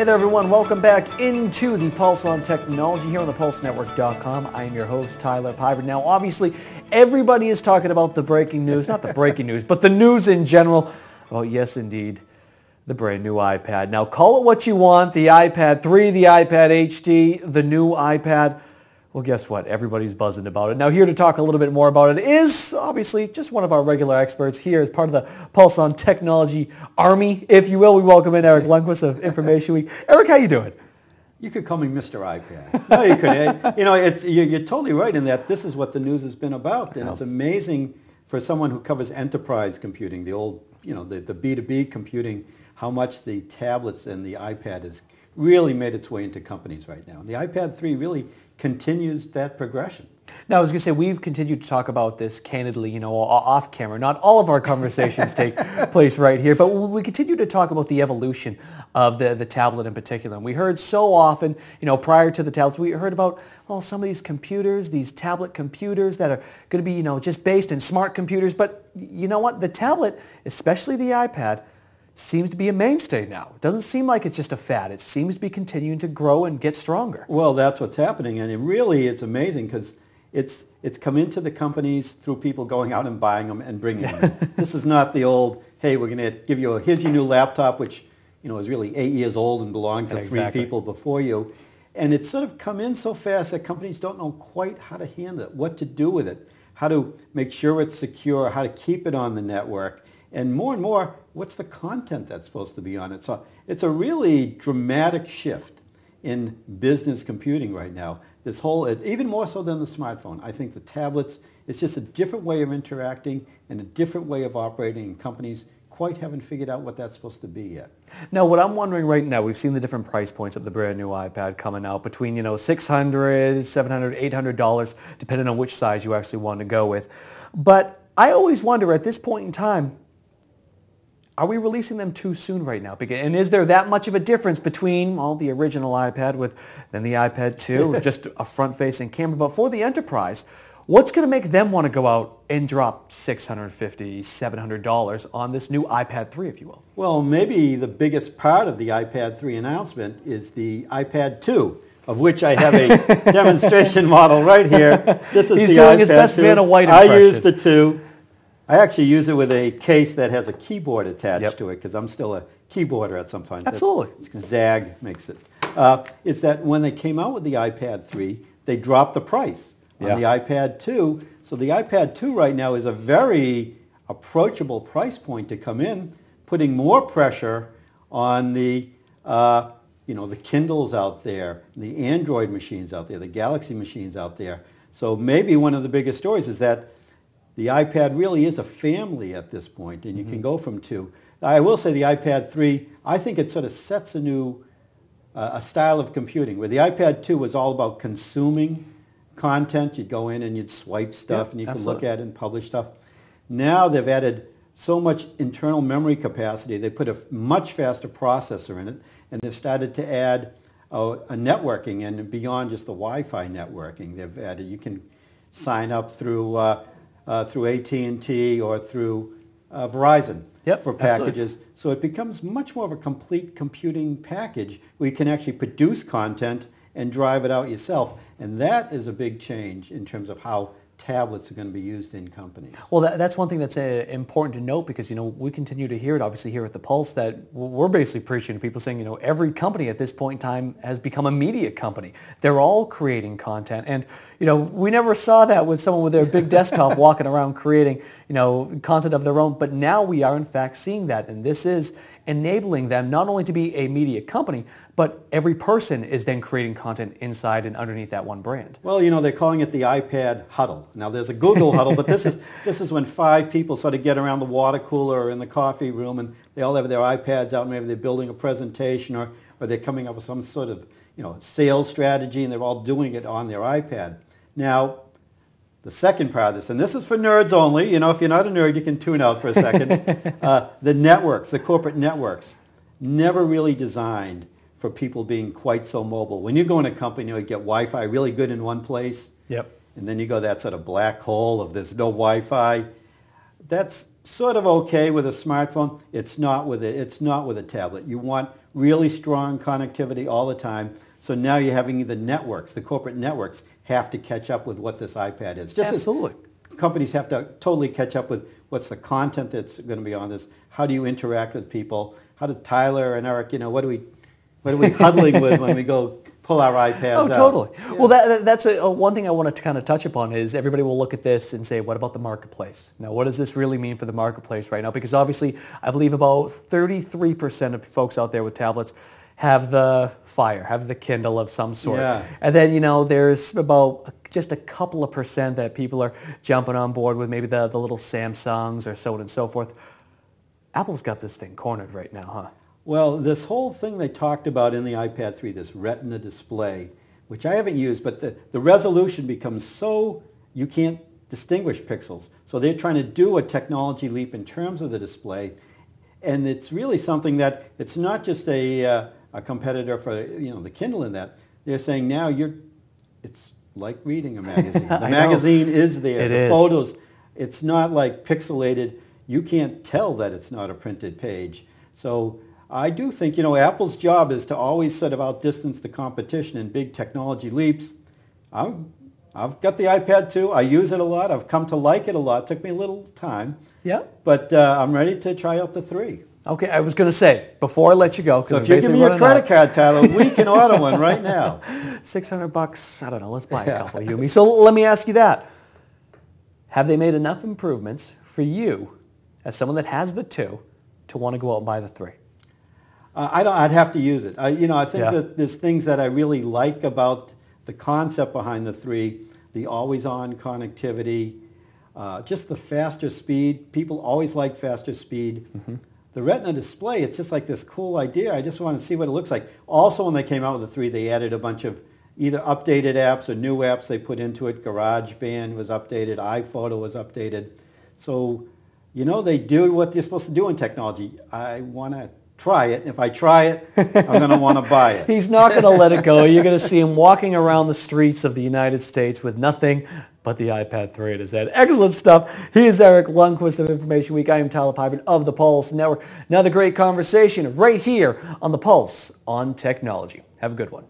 there, everyone. Welcome back into the Pulse on Technology here on the PulseNetwork.com. I am your host, Tyler Pyburn. Now, obviously, everybody is talking about the breaking news, not the breaking news, but the news in general. Oh, yes, indeed, the brand new iPad. Now, call it what you want, the iPad 3, the iPad HD, the new iPad. Well, guess what? Everybody's buzzing about it. Now, here to talk a little bit more about it is, obviously, just one of our regular experts here as part of the Pulse on Technology Army, if you will. We welcome in Eric Lundquist of Information Week. Eric, how you doing? You could call me Mr. iPad. No, you could. You know, you're totally right in that this is what the news has been about. And it's amazing for someone who covers enterprise computing, the old, you know, the B2B computing, how much the tablets and the iPad has really made its way into companies right now. The iPad 3 really continues that progression. Now, I was going to say, we've continued to talk about this candidly, you know, off camera. Not all of our conversations take place right here, but we continue to talk about the evolution of the tablet in particular. And we heard so often, you know, prior to the tablets, we heard about, well, some of these computers, these tablet computers that are going to be, you know, just based in smart computers. But you know what? The tablet, especially the iPad, seems to be a mainstay now. It doesn't seem like it's just a fad. It seems to be continuing to grow and get stronger. Well, that's what's happening, and it's amazing because it's come into the companies through people going out and buying them and bringing them in. This is not the old, hey, we're going to give you here's your new laptop, which, you know, is really 8 years old and belonged to three people before you. And it's sort of come in so fast that companies don't know quite how to handle it, what to do with it, how to make sure it's secure, how to keep it on the network. And more, what's the content that's supposed to be on it? So it's a really dramatic shift in business computing right now. This whole, even more so than the smartphone. I think the tablets, it's just a different way of interacting and a different way of operating, and companies quite haven't figured out what that's supposed to be yet. Now, what I'm wondering right now, we've seen the different price points of the brand new iPad coming out between, you know, $600, $700, $800, depending on which size you actually want to go with. But I always wonder at this point in time, are we releasing them too soon right now? And is there that much of a difference between, well, the original iPad then the iPad 2, just a front-facing camera? But for the enterprise, what's going to make them want to go out and drop $650, $700 on this new iPad 3, if you will? Well, maybe the biggest part of the iPad 3 announcement is the iPad 2, of which I have a demonstration model right here. This is He's the doing iPad his best 2. Vanna White impression. I use the 2. I actually use it with a case that has a keyboard attached to it because I'm still a keyboarder at some point. Absolutely. Zag makes it. It's that when they came out with the iPad 3, they dropped the price on the iPad 2. So the iPad 2 right now is a very approachable price point to come in, putting more pressure on the the Kindles out there, the Android machines out there, the Galaxy machines out there. So maybe one of the biggest stories is that the iPad really is a family at this point, and you can go from 2. I will say the iPad 3, I think it sort of sets a new a style of computing, where the iPad 2 was all about consuming content. You'd go in and you'd swipe stuff, and you could look at it and publish stuff. Now they've added so much internal memory capacity. They put a much faster processor in it, and they've started to add a networking, and beyond just the Wi-Fi networking. They've added, you can sign up through AT&T or through Verizon for packages. Absolutely. So it becomes much more of a complete computing package where you can actually produce content and drive it out yourself. And that is a big change in terms of how tablets are going to be used in companies. Well, that's one thing that's important to note, because, you know, we continue to hear it, obviously, here at the Pulse, that we're basically preaching to people saying, you know, every company at this point in time has become a media company. They're all creating content. And, you know, we never saw that with someone with their big desktop walking around creating, you know, content of their own. But now we are, in fact, seeing that. And this is enabling them not only to be a media company, but every person is then creating content inside and underneath that one brand. Well, you know, they're calling it the iPad huddle. Now, there's a Google huddle, but this is when 5 people sort of get around the water cooler or in the coffee room, and they all have their iPads out. Maybe they're building a presentation, or they're coming up with some sort of, you know, sales strategy, and they're all doing it on their iPad. Now, the second part of this, and this is for nerds only, you know, if you're not a nerd, you can tune out for a second. The networks, the corporate networks, never really designed for people being quite so mobile. When you go in a company, you know, you get Wi-Fi really good in one place, and then you go that sort of black hole of there's no Wi-Fi. That's sort of okay with a smartphone. It's not with a tablet. You want really strong connectivity all the time. So now you're having the networks, the corporate networks, have to catch up with what this iPad is. Just Absolutely. as companies have to totally catch up with what's the content that's going to be on this. How do you interact with people? How does Tyler and Eric, what are we huddling with when we go pull our iPads out? Oh, totally. Yeah. Well, that's one thing I want to kind of touch upon is everybody will look at this and say, what about the marketplace? Now, what does this really mean for the marketplace right now? Because obviously, I believe about 33% of folks out there with tablets have the Fire, have the Kindle of some sort. Yeah. And then, there's about just a couple of percent that people are jumping on board with maybe the little Samsungs or so on and so forth. Apple's got this thing cornered right now, huh? Well, this whole thing they talked about in the iPad 3, this Retina display, which I haven't used, but the resolution becomes so you can't distinguish pixels. So they're trying to do a technology leap in terms of the display. And it's really something that it's not just a competitor for the Kindle in that. They're saying now it's like reading a magazine. The magazine is there. It the is. Photos, it's not like pixelated. You can't tell that it's not a printed page. So I do think, Apple's job is to always sort of outdistance the competition in big technology leaps. I've got the iPad 2. I use it a lot. I've come to like it a lot. It took me a little time. Yeah. But I'm ready to try out the 3. Okay, I was going to say, before I let you go. So if you give me your credit card, Tyler, we can order one right now. $600, I don't know, let's buy a couple, Yumi. So let me ask you that. Have they made enough improvements for you, as someone that has the 2, to want to go out and buy the 3? I'd have to use it. I think Yeah. that there's things that I really like about the concept behind the 3, the always-on connectivity, just the faster speed. People always like faster speed. Mm-hmm. The Retina display, it's just like this cool idea. I just want to see what it looks like. Also, when they came out with the 3, they added a bunch of either updated apps or new apps they put into it. GarageBand was updated. iPhoto was updated. So, they do what they're supposed to do in technology. I want to try it. If I try it, I'm going to want to buy it. He's not going to let it go. You're going to see him walking around the streets of the United States with nothing but the iPad 3 in his head. Excellent stuff. He is Eric Lundquist of Information Week. I am Tyler Pyburn of the Pulse Network. Another great conversation right here on the Pulse on Technology. Have a good one.